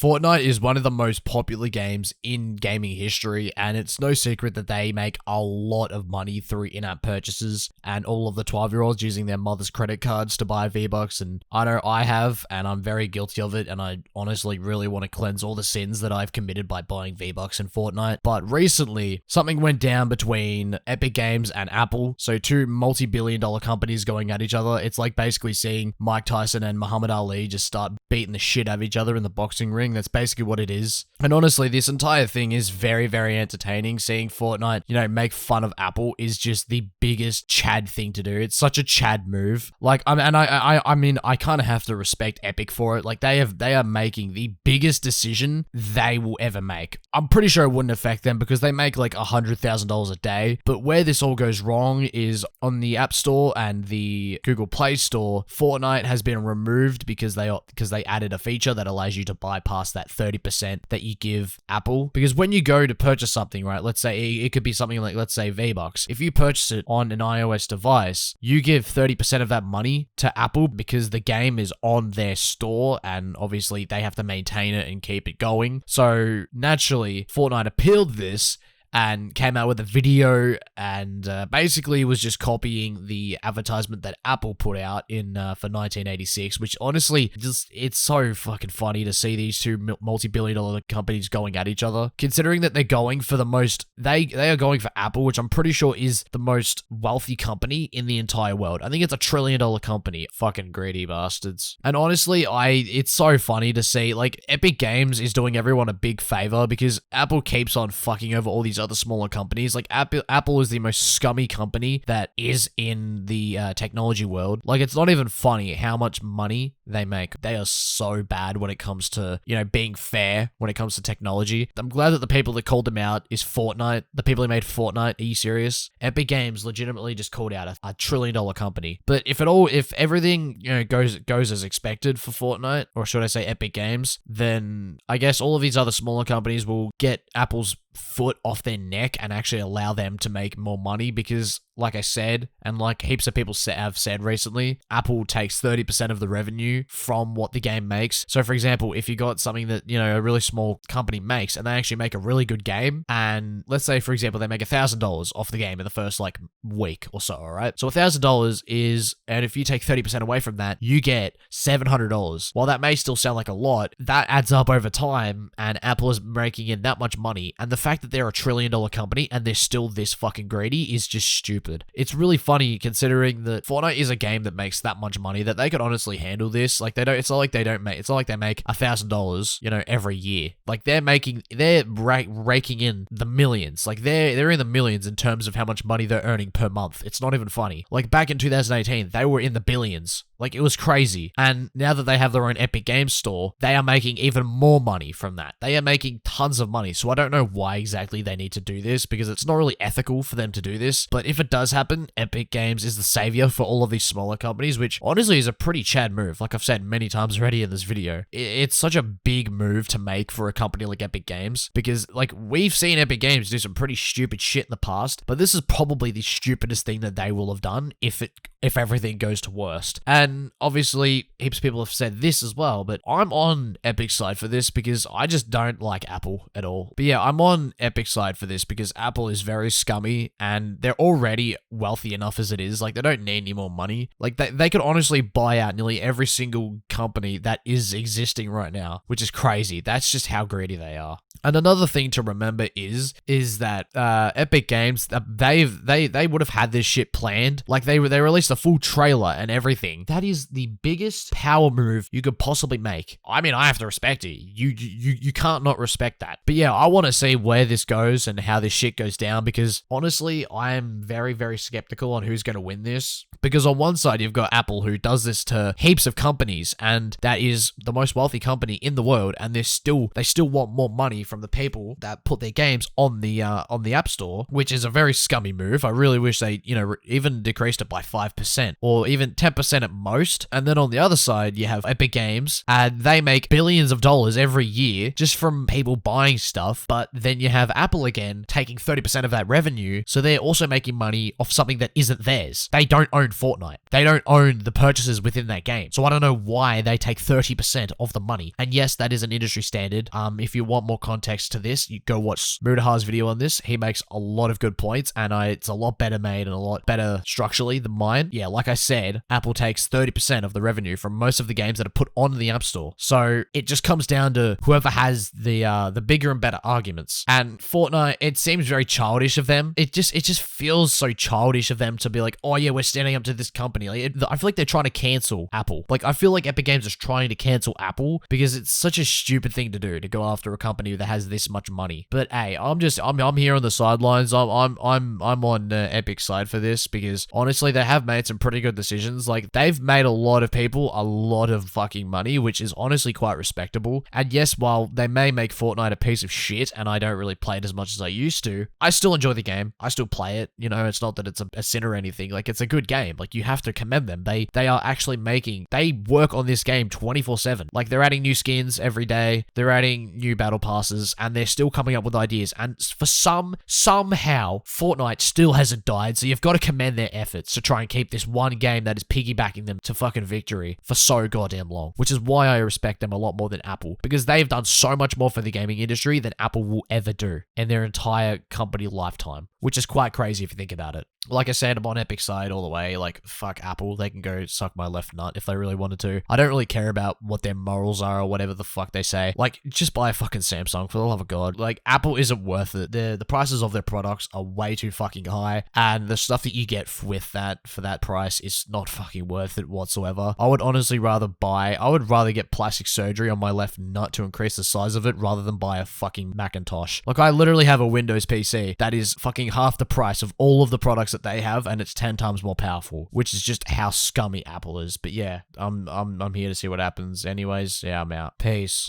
Fortnite is one of the most popular games in gaming history, and it's no secret that they make a lot of money through in-app purchases and all of the 12-year-olds using their mother's credit cards to buy V-Bucks. And I know I have, and I'm very guilty of it, and I honestly really want to cleanse all the sins that I've committed by buying V-Bucks in Fortnite. But recently, something went down between Epic Games and Apple, so two multi-billion-dollar companies going at each other. It's like basically seeing Mike Tyson and Muhammad Ali just start beating the shit out of each other in the boxing ring. That's basically what it is. And honestly, this entire thing is very, very entertaining. Seeing Fortnite, make fun of Apple is just the biggest Chad thing to do. It's such a Chad move. Like, I mean, I kind of have to respect Epic for it. Like, they are making the biggest decision they will ever make. I'm pretty sure it wouldn't affect them because they make like $100,000 a day. But where this all goes wrong is on the App Store and the Google Play Store. Fortnite has been removed because they added a feature that allows you to bypass that 30% that you give Apple. Because when you go to purchase something, right, let's say it could be something like, let's say V-Bucks. If you purchase it on an iOS device, you give 30% of that money to Apple because the game is on their store and obviously they have to maintain it and keep it going. So naturally, Fortnite appealed this and came out with a video and basically was just copying the advertisement that Apple put out in for 1986, which honestly, it's so fucking funny to see these two multi-billion-dollar companies going at each other, considering that they're going for the most, they are going for Apple, which I'm pretty sure is the most wealthy company in the entire world. I think it's $1 trillion company. Fucking greedy bastards. And honestly, it's so funny to see, like, Epic Games is doing everyone a big favor because Apple keeps on fucking over all these other smaller companies. Like Apple is the most scummy company that is in the technology world. Like, it's not even funny how much money they make. They are so bad when it comes to, being fair when it comes to technology. I'm glad that the people that called them out is Fortnite. The people who made Fortnite. Are you serious? Epic Games legitimately just called out a $1 trillion company. But if everything, goes as expected for Fortnite, or should I say Epic Games, then I guess all of these other smaller companies will get Apple's foot off their neck and actually allow them to make more money because, like I said, and like heaps of people have said recently, Apple takes 30% of the revenue from what the game makes. So for example, if you got something that, a really small company makes and they actually make a really good game, and let's say, for example, they make $1,000 off the game in the first like week or so, all right? So $1,000 is, and if you take 30% away from that, you get $700. While that may still sound like a lot, that adds up over time and Apple is making in that much money. And the fact that they're $1 trillion company and they're still this fucking greedy is just stupid. It's really funny considering that Fortnite is a game that makes that much money that they could honestly handle this. Like, it's not like they make $1,000, every year. Like, they're raking in the millions. Like, they're in the millions in terms of how much money they're earning per month. It's not even funny. Like, back in 2018, they were in the billions. Like, it was crazy. And now that they have their own Epic Games store, they are making even more money from that. They are making tons of money. So I don't know why exactly they need to do this because it's not really ethical for them to do this. But if it does happen, Epic Games is the savior for all of these smaller companies, which honestly is a pretty Chad move. Like I've said many times already in this video, it's such a big move to make for a company like Epic Games because, like, we've seen Epic Games do some pretty stupid shit in the past, but this is probably the stupidest thing that they will have done if everything goes to worst. And obviously, heaps of people have said this as well, but I'm on Epic's side for this because I just don't like Apple at all. But yeah, I'm on Epic's side for this because Apple is very scummy and they're already wealthy enough as it is. Like, they don't need any more money. Like, they could honestly buy out nearly every single company that is existing right now, which is crazy. That's just how greedy they are. And another thing to remember is that Epic Games, they would have had this shit planned. Like, they released a full trailer and everything. That is the biggest power move you could possibly make. I mean, I have to respect it. You can't not respect that. But yeah, I want to see where this goes and how this shit goes down because honestly, I am very, very skeptical on who's going to win this. Because on one side, you've got Apple who does this to heaps of companies and that is the most wealthy company in the world and they still want more money from the people that put their games on the App Store, which is a very scummy move. I really wish they, even decreased it by 5% or even 10% at most. And then on the other side, you have Epic Games and they make billions of dollars every year just from people buying stuff. But then you have Apple again taking 30% of that revenue. So they're also making money off something that isn't theirs. They don't own Fortnite. They don't own the purchases within that game. So I don't know why they take 30% of the money. And yes, that is an industry standard. If you want more context to this, you go watch Mudahar's video on this. He makes a lot of good points, and it's a lot better made and a lot better structurally than mine. Yeah, like I said, Apple takes 30% of the revenue from most of the games that are put on the App Store. So it just comes down to whoever has the bigger and better arguments. And Fortnite, it seems very childish of them. It just feels so childish of them to be like, oh yeah, we're standing up to this company. Like, I feel like they're trying to cancel Apple. Like, I feel like Epic Games is trying to cancel Apple because it's such a stupid thing to do, to go after a company that has this much money. But hey, I'm here on the sidelines. I'm on Epic's side for this because honestly, they have made some pretty good decisions. Like, they've made a lot of people a lot of fucking money, which is honestly quite respectable. And yes, while they may make Fortnite a piece of shit and I don't really play it as much as I used to, I still enjoy the game. I still play it. You know, it's not that it's a sin or anything. Like, it's a good game. Like, you have to commend them. They are actually they work on this game 24/7. Like, they're adding new skins every day. They're adding new battle passes, and they're still coming up with ideas. And for somehow, Fortnite still hasn't died. So you've got to commend their efforts to try and keep this one game that is piggybacking them to fucking victory for so goddamn long. Which is why I respect them a lot more than Apple, because they've done so much more for the gaming industry than Apple will ever do in their entire company lifetime, which is quite crazy if you think about it. Like I said, I'm on Epic's side all the way. Like, fuck Apple. They can go suck my left nut if they really wanted to. I don't really care about what their morals are or whatever the fuck they say. Like, just buy a fucking Samsung, for the love of God. Like, Apple isn't worth it. The prices of their products are way too fucking high, and the stuff that you get with that, for that price, is not fucking worth it whatsoever. I would rather get plastic surgery on my left nut to increase the size of it rather than buy a fucking Macintosh. Like, I literally have a Windows PC that is fucking half the price of all of the products that they have, and it's 10 times more powerful, which is just how scummy Apple is. But yeah, I'm here to see what happens. Anyways, yeah, I'm out. Peace.